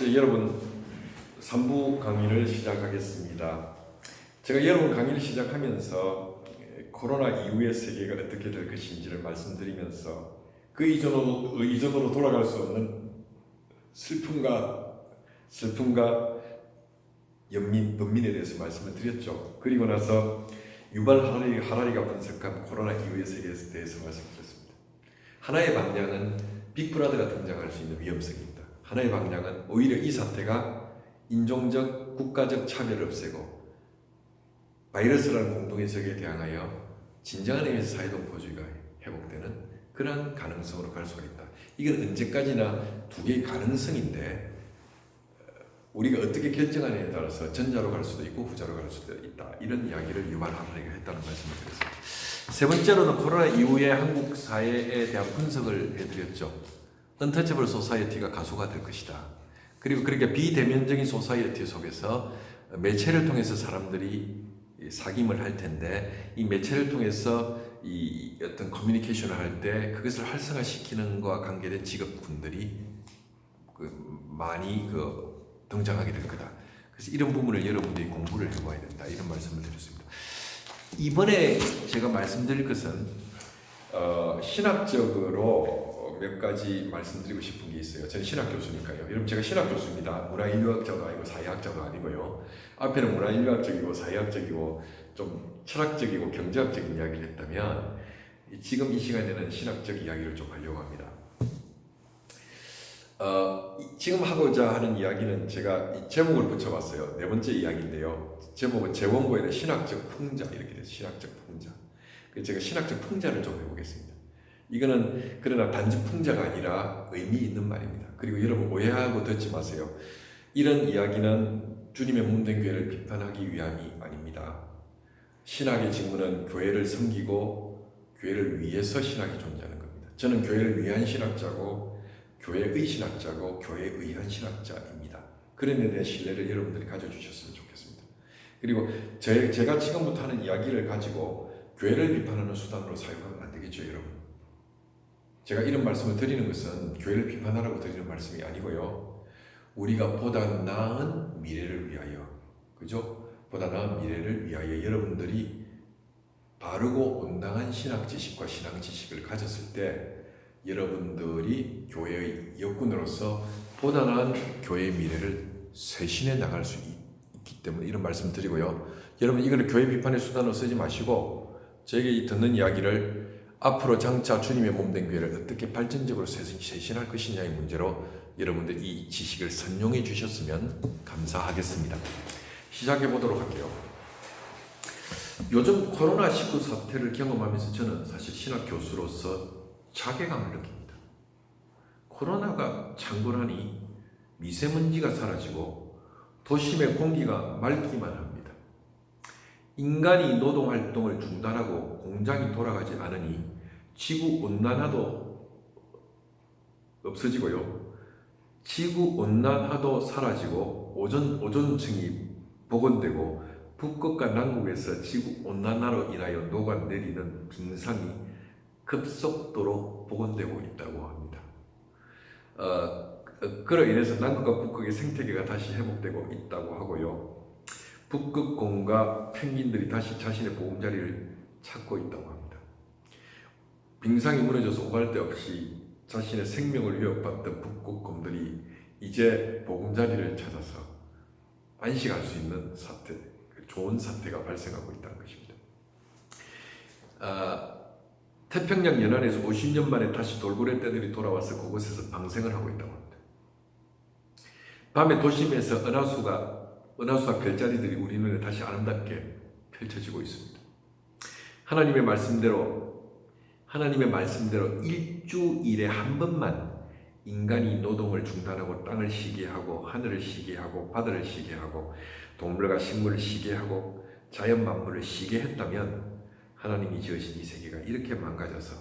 여러분 3부 강의를 시작하겠습니다. 제가 여러분 강의를 시작하면서 코로나 이후의 세계가 어떻게 될 것인지를 말씀드리면서 그 이전으로 돌아갈 수 없는 슬픔과 번민에 대해서 말씀을 드렸죠. 그리고 나서 유발 하라리가 분석한 코로나 이후의 세계에 대해서 말씀드렸습니다. 하나의 방향은 빅브라더가 등장할 수 있는 위험성입니다. 하나의 방향은 오히려 이 사태가 인종적, 국가적 차별을 없애고 바이러스라는 공동의 적에 대항하여 진정한 의미에서 사회동포주의가 회복되는 그런 가능성으로 갈 수가 있다. 이건 언제까지나 두 개의 가능성인데 우리가 어떻게 결정하느냐에 따라서 전자로 갈 수도 있고 후자로 갈 수도 있다. 이런 이야기를 유발 하라리가 했다는 말씀을 드렸습니다. 세 번째로는 코로나 이후의 한국 사회에 대한 분석을 해드렸죠. 언터처블 소사이어티가 가소가 될 것이다. 그리고 그렇게 비대면적인 소사이어티 속에서 매체를 통해서 사람들이 사귐을 할 텐데 이 매체를 통해서 이 어떤 커뮤니케이션을 할 때 그것을 활성화시키는 것과 관계된 직업군들이 많이 등장하게 될 거다. 그래서 이런 부분을 여러분들이 공부를 해봐야 된다. 이런 말씀을 드렸습니다. 이번에 제가 말씀드릴 것은 신학적으로 몇 가지 말씀드리고 싶은 게 있어요. 저는 신학 교수니까요. 여러분 제가 신학 교수입니다. 문화인류학자도 아니고 사회학자도 아니고요. 앞에는 문화인류학적이고 사회학적이고 좀 철학적이고 경제학적인 이야기를 했다면 지금 이 시간에는 신학적 이야기를 좀 하려고 합니다. 지금 하고자 하는 이야기는 제가 이 제목을 붙여봤어요. 네 번째 이야기인데요. 제목은 재원고에 대한 신학적 풍자 이렇게 돼서 신학적 풍자. 그래서 제가 신학적 풍자를 좀 해보겠습니다. 이거는 그러나 단지 풍자가 아니라 의미 있는 말입니다. 그리고 여러분 오해하고 듣지 마세요. 이런 이야기는 주님의 몸된 교회를 비판하기 위함이 아닙니다. 신학의 직무는 교회를 섬기고 교회를 위해서 신학이 존재하는 겁니다. 저는 교회를 위한 신학자고 교회의 신학자고 교회에 의한 신학자입니다. 그런 데 대한 신뢰를 여러분들이 가져주셨으면 좋겠습니다. 그리고 제가 지금부터 하는 이야기를 가지고 교회를 비판하는 수단으로 사용하면 안 되겠죠, 여러분. 제가 이런 말씀을 드리는 것은 교회를 비판하라고 드리는 말씀이 아니고요. 우리가 보다 나은 미래를 위하여, 그죠? 보다 나은 미래를 위하여 여러분들이 바르고 온당한 신학 지식과 신앙 지식을 가졌을 때 여러분들이 교회의 여군으로서 보다 나은 교회의 미래를 쇄신해 나갈 수 있기 때문에 이런 말씀 드리고요. 여러분 이거를 교회 비판의 수단으로 쓰지 마시고 저에게 듣는 이야기를 앞으로 장차 주님의 몸된 교회를 어떻게 발전적으로 쇄신할 것이냐의 문제로 여러분들 이 지식을 선용해 주셨으면 감사하겠습니다. 시작해 보도록 할게요. 요즘 코로나19 사태를 경험하면서 저는 사실 신학 교수로서 자괴감을 느낍니다. 코로나가 창궐하니 미세먼지가 사라지고 도심의 공기가 맑기만 합니다. 인간이 노동활동을 중단하고 공장이 돌아가지 않으니 지구온난화도 없어지고요. 지구온난화도 사라지고 오존층이 복원되고 북극과 남극에서 지구온난화로 인하여 녹아내리는 빙상이 급속도로 복원되고 있다고 합니다. 그로 인해서 남극과 북극의 생태계가 다시 회복되고 있다고 하고요. 북극곰과 펭귄들이 다시 자신의 보금자리를 찾고 있다고 합니다. 빙상이 무너져서 오갈 데 없이 자신의 생명을 위협받던 북극곰들이 이제 보금자리를 찾아서 안식할 수 있는 사태, 좋은 사태가 발생하고 있다는 것입니다. 태평양 연안에서 50년 만에 다시 돌고래 떼들이 돌아와서 그곳에서 방생을 하고 있다고 합니다. 밤에 도심에서 은하수와 별자리들이 우리 눈에 다시 아름답게 펼쳐지고 있습니다. 하나님의 말씀대로 일주일에 한 번만 인간이 노동을 중단하고 땅을 쉬게 하고 하늘을 쉬게 하고 바다를 쉬게 하고 동물과 식물을 쉬게 하고 자연 만물을 쉬게 했다면 하나님이 지으신 이 세계가 이렇게 망가져서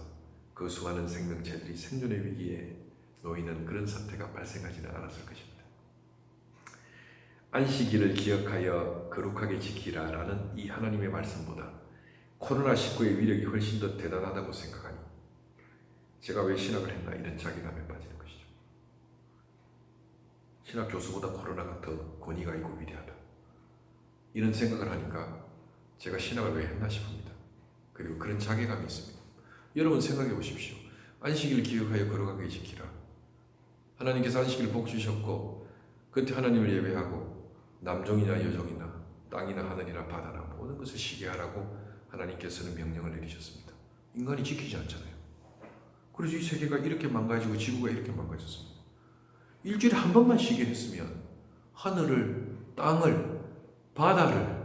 그 수많은 생명체들이 생존의 위기에 놓이는 그런 사태가 발생하지는 않았을 것입니다. 안식일을 기억하여 거룩하게 지키라라는 이 하나님의 말씀보다 코로나19의 위력이 훨씬 더 대단하다고 생각하니 제가 왜 신학을 했나 이런 자괴감에 빠지는 것이죠. 신학 교수보다 코로나가 더 권위가 있고 위대하다. 이런 생각을 하니까 제가 신학을 왜 했나 싶습니다. 그리고 그런 자괴감이 있습니다. 여러분 생각해 보십시오. 안식일 기억하여 거룩하게 지키라. 하나님께서 안식일을 복 주셨고 그때 하나님을 예배하고 남종이나 여종이나 땅이나 하늘이나 바다나 모든 것을 쉬게 하라고 하나님께서는 명령을 내리셨습니다. 인간이 지키지 않잖아요. 그래서 이 세계가 이렇게 망가지고 지구가 이렇게 망가졌습니다. 일주일에 한 번만 쉬게 했으면 하늘을, 땅을, 바다를,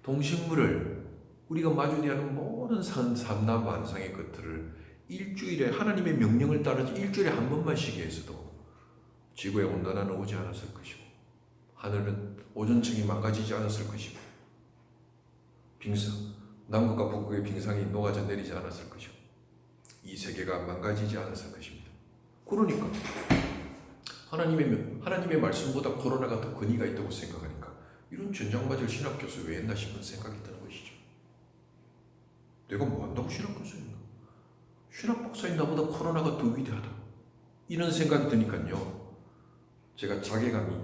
동식물을, 우리가 마주해야 하는 모든 삼라만상의 것들을 일주일에 하나님의 명령을 따르지 일주일에 한 번만 쉬게 했어도 지구에 온난화는 오지 않았을 것이고 하늘은 오존층이 망가지지 않았을 것이고 남극과 북극의 빙상이 녹아져 내리지 않았을 것이고 이 세계가 망가지지 않았을 것입니다. 그러니까 하나님의 말씀보다 코로나가 더 권위가 있다고 생각하니까 이런 전장맞을 신학 교수 왜 했나 싶은 생각이 드는 것이죠. 내가 뭐 한다고 신학 교수인가? 신학 박사인 나보다 코로나가 더 위대하다. 이런 생각이 드니까요. 제가 자괴감이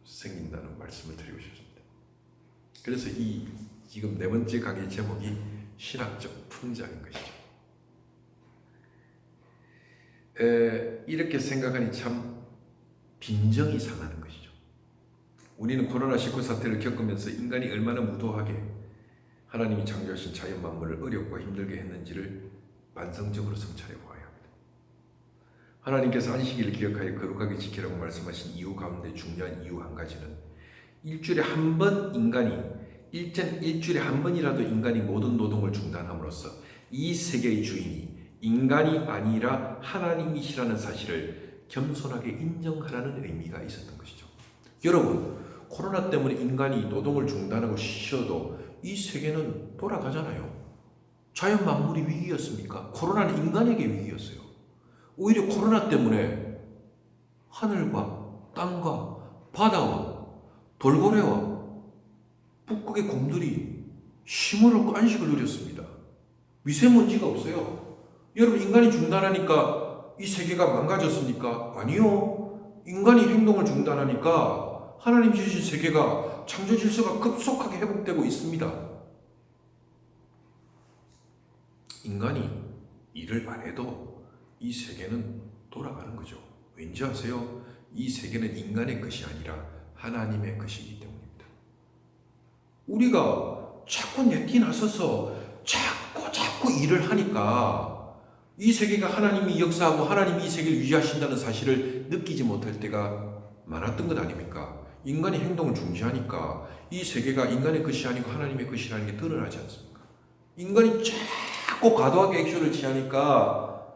생긴다는 말씀을 드리고 싶습니다. 그래서 지금 네 번째 강의 제목이 신학적 풍자인 것이죠. 이렇게 생각하니 참 빈정이 상하는 것이죠. 우리는 코로나19 사태를 겪으면서 인간이 얼마나 무도하게 하나님이 창조하신 자연 만물을 어렵고 힘들게 했는지를 반성적으로 성찰해 보아야 합니다. 하나님께서 안식일을 기억하여 거룩하게 지키라고 말씀하신 이유 가운데 중요한 이유 한 가지는 일주일에 한 번이라도 인간이 모든 노동을 중단함으로써 이 세계의 주인이 인간이 아니라 하나님이시라는 사실을 겸손하게 인정하라는 의미가 있었던 것이죠. 여러분, 코로나 때문에 인간이 노동을 중단하고 쉬어도 이 세계는 돌아가잖아요. 자연 만물이 위기였습니까? 코로나는 인간에게 위기였어요. 오히려 코로나 때문에 하늘과 땅과 바다와 돌고래와 북극의 곰들이 쉼을 얻고 안식을 누렸습니다. 미세먼지가 없어요. 여러분, 인간이 중단하니까 이 세계가 망가졌습니까? 아니요. 인간이 행동을 중단하니까 하나님 주신 세계가 창조 질서가 급속하게 회복되고 있습니다. 인간이 일을 안 해도 이 세계는 돌아가는 거죠. 왠지 아세요? 이 세계는 인간의 것이 아니라 하나님의 것이기 때문입니다. 우리가 자꾸 내띠 나서서 자꾸 일을 하니까 이 세계가 하나님이 역사하고 하나님이 이 세계를 유지하신다는 사실을 느끼지 못할 때가 많았던 것 아닙니까? 인간이 행동을 중지하니까 이 세계가 인간의 것이 아니고 하나님의 것이라는 게 드러나지 않습니까? 인간이 자꾸 과도하게 액션을 취하니까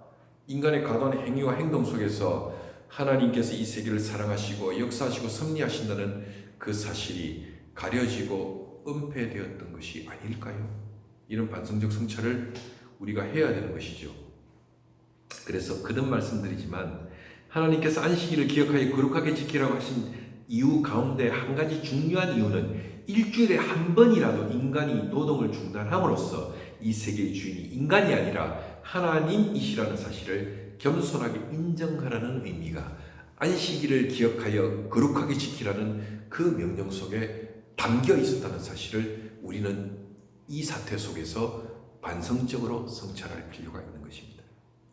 인간의 과도한 행위와 행동 속에서 하나님께서 이 세계를 사랑하시고 역사하시고 섭리하신다는 그 사실이 가려지고 은폐되었던 것이 아닐까요? 이런 반성적 성찰을 우리가 해야 되는 것이죠. 그래서 거듭 말씀드리지만 하나님께서 안식일을 기억하여 거룩하게 지키라고 하신 이유 가운데 한 가지 중요한 이유는 일주일에 한 번이라도 인간이 노동을 중단함으로써 이 세계의 주인이 인간이 아니라 하나님이시라는 사실을 겸손하게 인정하라는 의미가 안식일을 기억하여 거룩하게 지키라는 그 명령 속에 담겨 있었다는 사실을 우리는 이 사태 속에서 반성적으로 성찰할 필요가 있는 것입니다.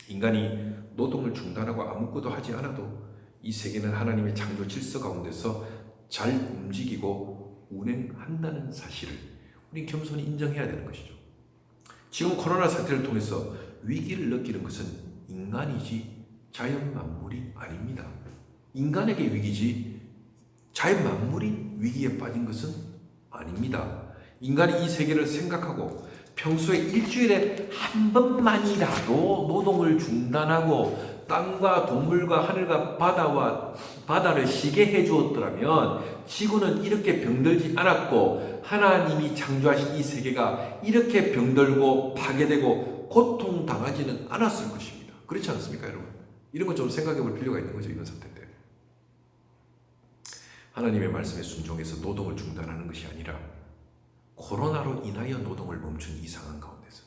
인간이 노동을 중단하고 아무것도 하지 않아도 이 세계는 하나님의 창조 질서 가운데서 잘 움직이고 운행한다는 사실을 우리 겸손히 인정해야 되는 것이죠. 지금 코로나 사태를 통해서 위기를 느끼는 것은 인간이지 자연 만물이 아닙니다. 인간에게 위기지 자연 만물이 위기에 빠진 것은 아닙니다. 인간이 이 세계를 생각하고 평소에 일주일에 한 번만이라도 노동을 중단하고 땅과 동물과 하늘과 바다를 쉬게 해주었더라면 지구는 이렇게 병들지 않았고 하나님이 창조하신 이 세계가 이렇게 병들고 파괴되고 고통당하지는 않았을 것입니다. 그렇지 않습니까, 여러분? 이런 것 좀 생각해 볼 필요가 있는 거죠, 이런 사태 때. 하나님의 말씀에 순종해서 노동을 중단하는 것이 아니라 코로나로 인하여 노동을 멈춘 이 상황 가운데서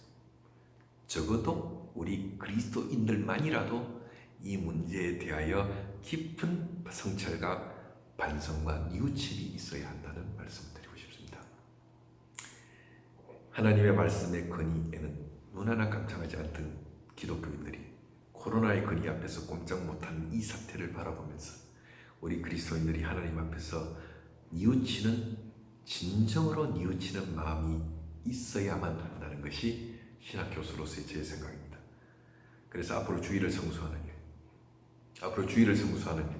적어도 우리 그리스도인들만이라도 이 문제에 대하여 깊은 성찰과 반성과 뉘우침이 있어야 한다는 말씀을 드리고 싶습니다. 하나님의 말씀의 권위에는 눈 하나 깜짝하지 않던 기독교인들이 코로나의 권위 앞에서 꼼짝 못하는 이 사태를 바라보면서 우리 그리스도인들이 하나님 앞에서 뉘우치는, 진정으로 뉘우치는 마음이 있어야만 한다는 것이 신학교수로서의 제 생각입니다. 그래서 앞으로 주일을 성수하는 일,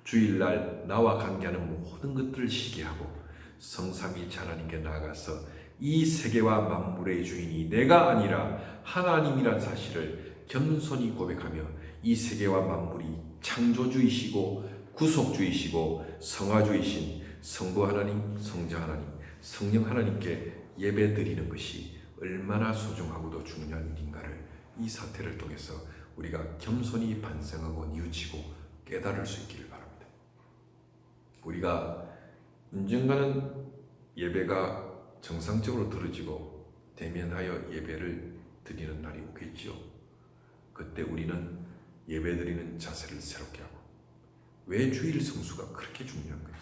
주일날 나와 관계하는 모든 것들을 시기하고 성삼위일체 하나님께 나아가서 이 세계와 만물의 주인이 내가 아니라 하나님이란 사실을 겸손히 고백하며 이 세계와 만물이 창조주이시고 구속주이시고 성화주이신 성부 하나님, 성자 하나님, 성령 하나님께 예배드리는 것이 얼마나 소중하고도 중요한 일인가를 이 사태를 통해서 우리가 겸손히 반성하고 뉘우치고 깨달을 수 있기를 바랍니다. 우리가 언젠가는 예배가 정상적으로 드려지고 대면하여 예배를 드리는 날이 오겠지요. 그때 우리는 예배드리는 자세를 새롭게 하고, 왜 주일 성수가 그렇게 중요한 건지,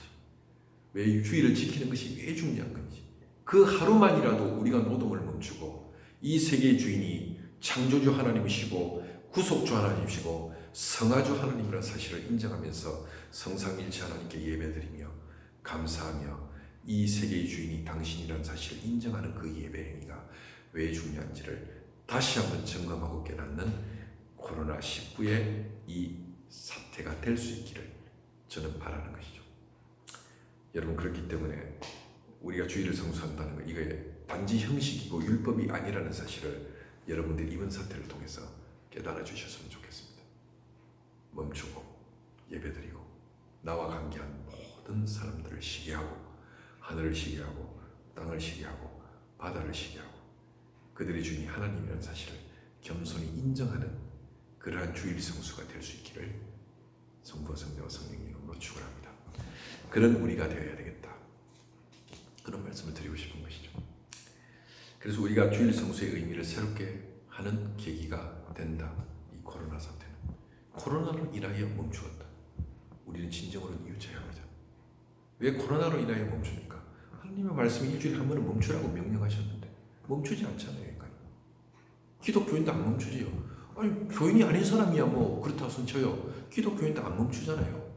왜 주일을 지키는 것이 왜 중요한 건지, 그 하루만이라도 우리가 노동을 멈추고 이 세계의 주인이 창조주 하나님이시고 구속주 하나님이시고 성화주 하나님이라는 사실을 인정하면서 성삼일체 하나님께 예배드리며 감사하며 이 세계의 주인이 당신이라는 사실을 인정하는 그 예배 행위가 왜 중요한지를 다시 한번 점검하고 깨닫는 코로나19의 이 사태가 될 수 있기를 저는 바라는 것이죠. 여러분, 그렇기 때문에 우리가 주일을 성수한다는 것, 이게 단지 형식이고 율법이 아니라는 사실을 여러분들이 이번 사태를 통해서 깨달아 주셨으면 좋겠습니다. 멈추고 예배드리고 나와 관계한 모든 사람들을 시기하고, 하늘을 시기하고 땅을 시기하고 바다를 시기하고 그들의 주인이 하나님이라는 사실을 겸손히 인정하는 그러한 주일 성수가 될 수 있기를 성부와 성자와 성령의 이름으로 축원합니다. 그런 우리가 되어야 되겠다, 그런 말씀을 드리고 싶은 것이죠. 그래서 우리가 주일 성수의 의미를 새롭게 하는 계기가 된다. 이 코로나 사태는 코로나로 인하여 멈추었다. 우리는 진정으로 뉘우쳐야 합니다. 왜 코로나로 인하여 멈춥니까? 하나님의 말씀이 일주일에 한 번은 멈추라고 명령하셨는데 멈추지 않잖아요. 그러니까. 기독교인도 안 멈추지요. 아니, 교인이 아닌 사람이야 뭐 그렇다고 손쳐요. 기독교인도 안 멈추잖아요.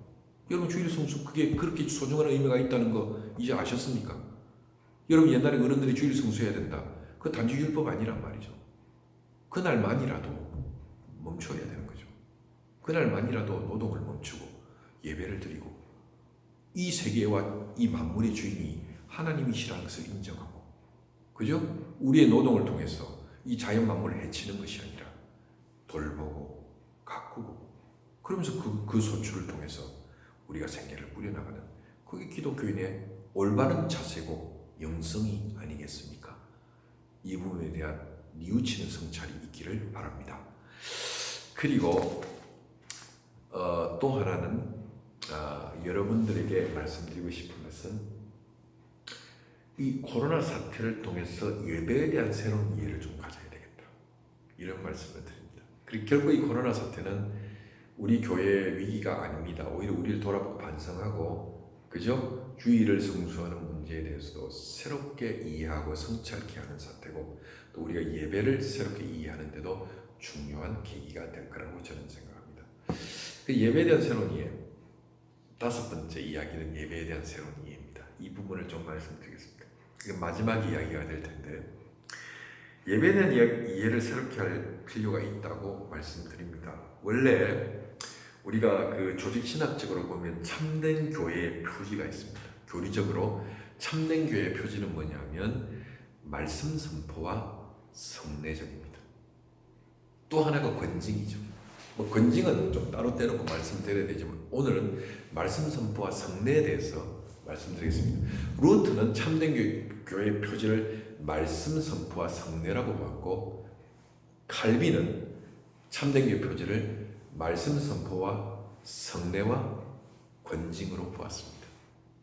여러분, 주일 성수 그게 그렇게 소중한 의미가 있다는 거 이제 아셨습니까? 여러분, 옛날에 어른들이 주일 성수해야 된다, 그 단지 율법 아니란 말이죠. 그날만이라도 멈춰야 되는 거죠. 그날만이라도 노동을 멈추고 예배를 드리고 이 세계와 이 만물의 주인이 하나님이시라는 것을 인정하고, 그죠? 우리의 노동을 통해서 이 자연 만물을 해치는 것이 아니라 돌보고 가꾸고, 그러면서 그 소출을 통해서 우리가 생계를 꾸려나가는, 그게 기독교인의 올바른 자세고 영성이 아니겠습니까? 이 부분에 대한 뉘우치는 성찰이 있기를 바랍니다. 그리고 또 하나는 여러분들에게 말씀드리고 싶은 것은 이 코로나 사태를 통해서 예배에 대한 새로운 이해를 좀 가져야 되겠다, 이런 말씀을 드립니다. 그리고 결국 이 코로나 사태는 우리 교회의 위기가 아닙니다. 오히려 우리를 돌아보고 반성하고, 그죠? 주일을 성수하는 문제에 대해서도 새롭게 이해하고 성찰케 하는 사태고, 또 우리가 예배를 새롭게 이해하는 데도 중요한 계기가 될 거라고 저는 생각합니다. 그 예배에 대한 새로운 이해, 다섯 번째 이야기는 예배에 대한 새로운 이해입니다. 이 부분을 좀 말씀드리겠습니다. 이게 마지막 이야기가 될 텐데, 예배에 대한 이해를 새롭게 할 필요가 있다고 말씀드립니다. 원래 우리가 그 조직 신학적으로 보면 참된 교회의 표지가 있습니다. 교리적으로 참된 교회의 표지는 뭐냐면 말씀 선포와 성례전입니다. 또 하나가 권징이죠. 뭐 권징은 좀 따로 떼놓고 말씀드려야 되지만 오늘은 말씀 선포와 성례에 대해서 말씀드리겠습니다. 루트는 참된 교회의 표지를 말씀 선포와 성례라고 봤고, 칼빈은 참된 교회 표지를 말씀 선포와 성례와 권징으로 보았습니다.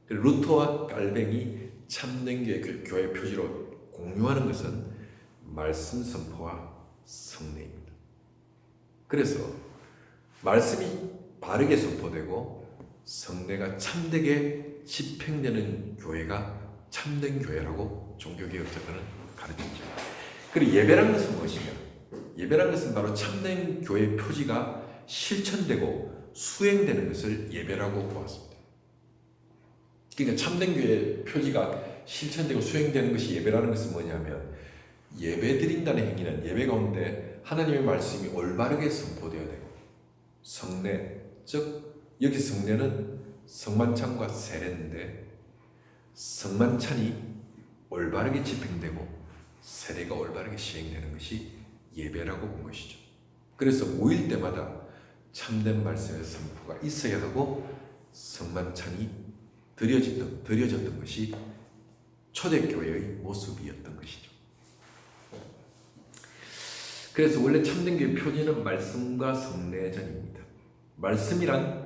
루터와 칼빈이 참된 교회 표지로 공유하는 것은 말씀 선포와 성례입니다. 그래서 말씀이 바르게 선포되고 성례가 참되게 집행되는 교회가 참된 교회라고 종교개혁자들은 가르쳤죠. 그리고 예배라는 것은 무엇이냐? 예배라는 것은 바로 참된 교회의 표지가 실천되고 수행되는 것을 예배라고 보았습니다. 그러니까 참된 교회의 표지가 실천되고 수행되는 것이 예배라는 것은 뭐냐면, 예배 드린다는 행위는 예배 가운데 하나님의 말씀이 올바르게 선포되어야 되고, 성례, 즉 여기 성례는 성만찬과 세례인데, 성만찬이 올바르게 집행되고 세례가 올바르게 시행되는 것이 예배라고 본 것이죠. 그래서 모일 때마다 참된 말씀의 선포가 있어야 하고 성만찬이 드려졌던 것이 초대교회의 모습이었던 것이죠. 그래서 원래 참된 교회 표지는 말씀과 성례전입니다. 말씀이란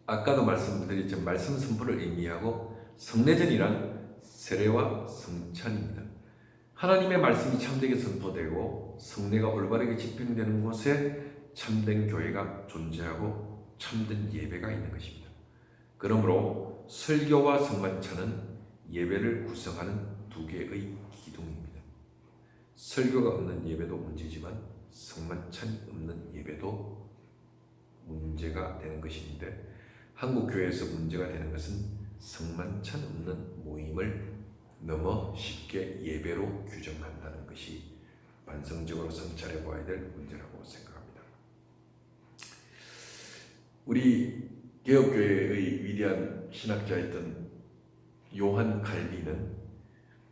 아까도 말씀드렸지만 말씀 선포를 의미하고, 성례전이란 세례와 성찬입니다. 하나님의 말씀이 참되게 선포되고 성례가 올바르게 집행되는 곳에 참된 교회가 존재하고 참된 예배가 있는 것입니다. 그러므로 설교와 성만찬은 예배를 구성하는 두 개의 기둥입니다. 설교가 없는 예배도 문제지만 성만찬이 없는 예배도 문제가 되는 것인데, 한국 교회에서 문제가 되는 것은 성만찬 없는 모임을 너무 쉽게 예배로 규정한다는 것이 반성적으로 성찰해 보아야 될 문제라고 생각합니다. 우리 개혁교회의 위대한 신학자였던 요한 칼빈은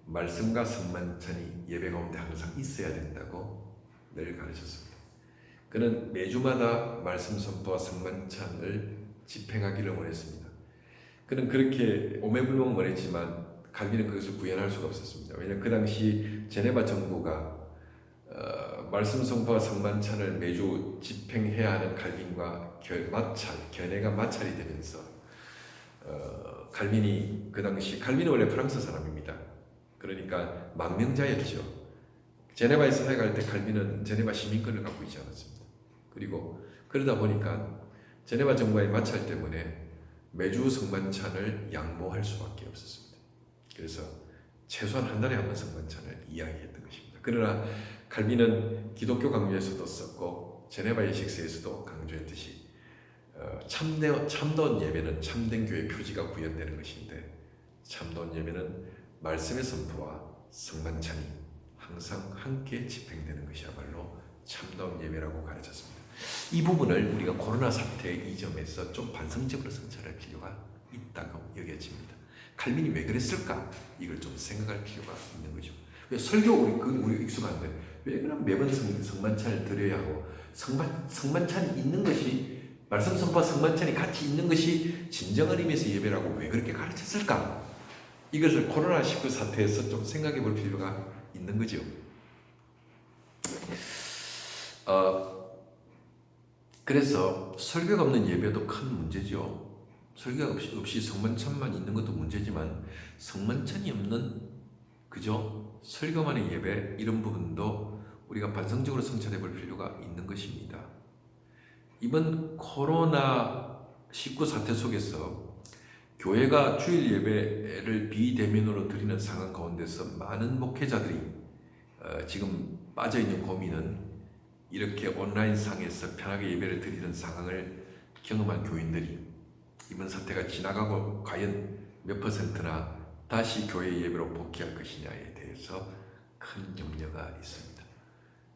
말씀과 성만찬이 예배 가운데 항상 있어야 된다고 늘 가르쳤습니다. 그는 매주마다 말씀 선포와 성만찬을 집행하기를 원했습니다. 그는 그렇게 오매불망 원했지만 칼빈은 그것을 구현할 수가 없었습니다. 왜냐하면 그 당시 제네바 정부가 말씀 선포와 성만찬을 매주 집행해야 하는 칼빈과 견해가 마찰이 되면서 칼빈이 그 당시, 칼빈은 원래 프랑스 사람입니다. 그러니까 망명자였죠. 제네바에 사역할 때 칼빈은 제네바 시민권을 갖고 있지 않았습니다. 그리고 그러다 보니까 제네바 정부와의 마찰 때문에 매주 성만찬을 양보할 수밖에 없었습니다. 그래서 최소한 한 달에 한 번 성만찬을 이야기했던 것입니다. 그러나 칼빈은 기독교 강조에서도 썼고 제네바 예식서에서도 강조했듯이 참다운 예배는 참된 교회 표지가 구현되는 것인데, 참다운 예배는 말씀의 선포와 성만찬이 항상 함께 집행되는 것이야말로 참다운 예배라고 가르쳤습니다. 이 부분을 우리가 코로나 사태 이 점에서 좀 반성적으로 성찰할 필요가 있다고 여겨집니다. 칼빈이 왜 그랬을까? 이걸 좀 생각할 필요가 있는 거죠. 왜 설교 우리 익숙한데 왜 그럼 매번 성만찬을 드려야 하고, 성만찬이 있는 것이, 말씀 선포와 성만찬이 같이 있는 것이 진정한 의미에서 예배라고 왜 그렇게 가르쳤을까? 이것을 코로나19 사태에서 좀 생각해 볼 필요가 있는 거죠. 그래서 설교가 없는 예배도 큰 문제죠. 설교가 없이 성만찬만 있는 것도 문제지만 성만찬이 없는 그저 설교만의 예배, 이런 부분도 우리가 반성적으로 성찰해 볼 필요가 있는 것입니다. 이번 코로나19 사태 속에서 교회가 주일 예배를 비대면으로 드리는 상황 가운데서 많은 목회자들이 지금 빠져있는 고민은, 이렇게 온라인상에서 편하게 예배를 드리는 상황을 경험한 교인들이 이번 사태가 지나가고 과연 몇 %나 다시 교회 예배로 복귀할 것이냐에 대해서 큰 염려가 있습니다.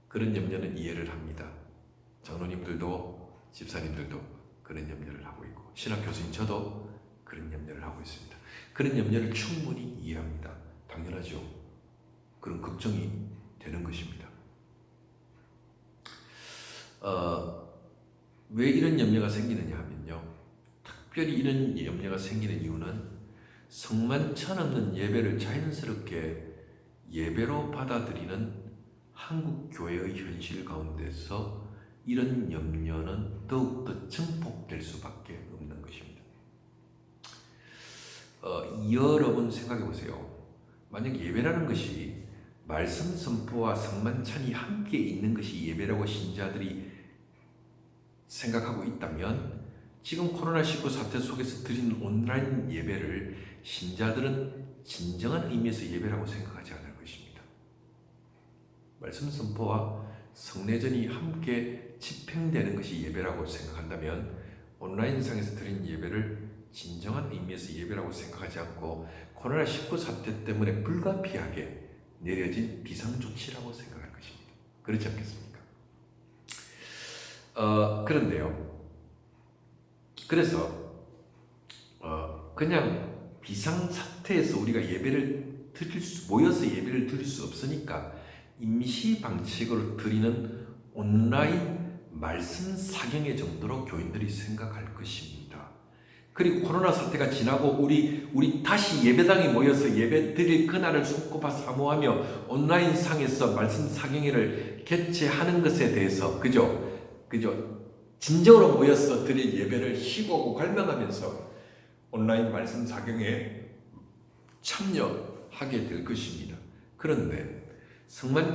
그런 염려는 이해를 합니다. 장로님들도 집사님들도 그런 염려를 하고 있고, 신학 교수인 저도 그런 염려를 하고 있습니다. 그런 염려를 충분히 이해합니다. 당연하죠. 그런 걱정이 되는 것입니다. 왜 이런 염려가 생기느냐 하면요, 특별히 이런 염려가 생기는 이유는 성만찬 없는 예배를 자연스럽게 예배로 받아들이는 한국 교회의 현실 가운데서 이런 염려는 더욱더 증폭될 수밖에 없는 것입니다. 여러분 생각해 보세요. 만약 예배라는 것이 말씀 선포와 성만찬이 함께 있는 것이 예배라고 신자들이 생각하고 있다면, 지금 코로나19 사태 속에서 드리는 온라인 예배를 신자들은 진정한 의미에서 예배라고 생각하지 않을 것입니다. 말씀 선포와 성례전이 함께 집행되는 것이 예배라고 생각한다면 온라인상에서 드린 예배를 진정한 의미에서 예배라고 생각하지 않고 코로나19 사태 때문에 불가피하게 내려진 비상조치라고 생각할 것입니다. 그렇지 않겠습니까? 그런데요. 그래서 그냥 비상사태에서 우리가 모여서 예배를 드릴 수 없으니까 임시 방식으로 드리는 온라인 말씀 사경의 정도로 교인들이 생각할 것입니다. 그리고 코로나 사태가 지나고 우리 다시 예배당에 모여서 예배 드릴 그날을 손꼽아 사모하며 온라인 상에서 말씀 사경회를 개최하는 것에 대해서 그죠? 진정으로 모여서 드릴 예배를 희고하고 갈망하면서 온라인 말씀 사경에 참여하게 될 것입니다. 그런데 성만